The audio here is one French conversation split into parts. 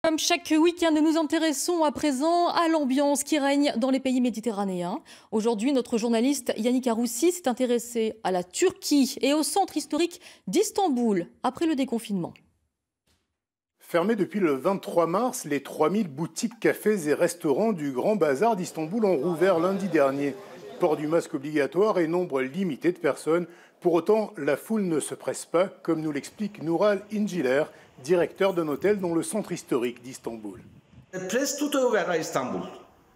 Comme chaque week-end, nous nous intéressons à présent à l'ambiance qui règne dans les pays méditerranéens. Aujourd'hui, notre journaliste Yannick Aroussi s'est intéressé à la Turquie et au centre historique d'Istanbul après le déconfinement. Fermés depuis le 23 mars, les 3000 boutiques, cafés et restaurants du Grand Bazar d'Istanbul ont rouvert lundi dernier. Port du masque obligatoire et nombre limité de personnes. Pour autant, la foule ne se presse pas, comme nous l'explique Nural Inciler, directeur d'un hôtel dans le centre historique d'Istanbul. Presque tout est ouvert à Istanbul.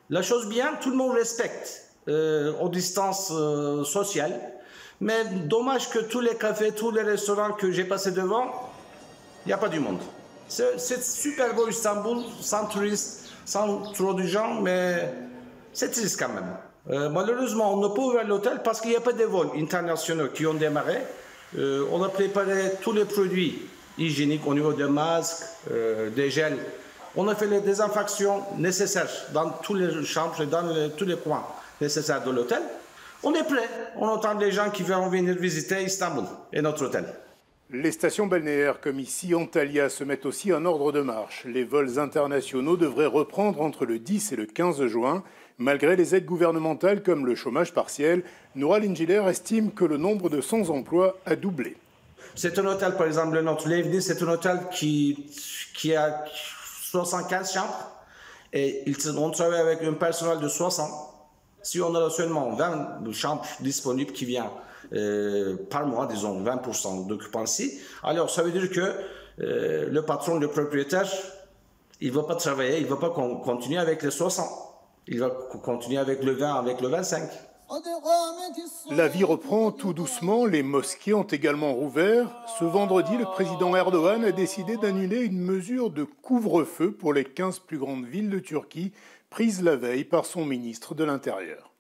La chose bien, tout le monde respecte aux distances sociales. Mais dommage que tous les cafés, tous les restaurants que j'ai passés devant, il n'y a pas du monde. C'est super beau Istanbul, sans touristes, sans trop de gens, mais c'est triste quand même. Malheureusement, on n'a pas ouvert l'hôtel parce qu'il n'y a pas de vols internationaux qui ont démarré. On a préparé tous les produits hygiéniques au niveau des masques, des gels. On a fait les désinfections nécessaires dans toutes les chambres et dans tous les coins nécessaires de l'hôtel. On est prêt. On entend les gens qui vont venir visiter Istanbul et notre hôtel. Les stations balnéaires comme ici, Antalya, se mettent aussi en ordre de marche. Les vols internationaux devraient reprendre entre le 10 et le 15 juin. Malgré les aides gouvernementales comme le chômage partiel, Nural Inciler estime que le nombre de sans-emploi a doublé. C'est un hôtel, par exemple, notre Levni, c'est un hôtel qui a 75 chambres et on travaille avec un personnel de 60. Si on a seulement 20 chambres disponibles qui viennent par mois, disons 20% d'occupancy, alors ça veut dire que le patron, le propriétaire, il ne va pas travailler, il ne va pas continuer avec les 60. Il va continuer avec le 20, avec le 25. La vie reprend tout doucement. Les mosquées ont également rouvert. Ce vendredi, le président Erdogan a décidé d'annuler une mesure de couvre-feu pour les 15 plus grandes villes de Turquie, prise la veille par son ministre de l'Intérieur.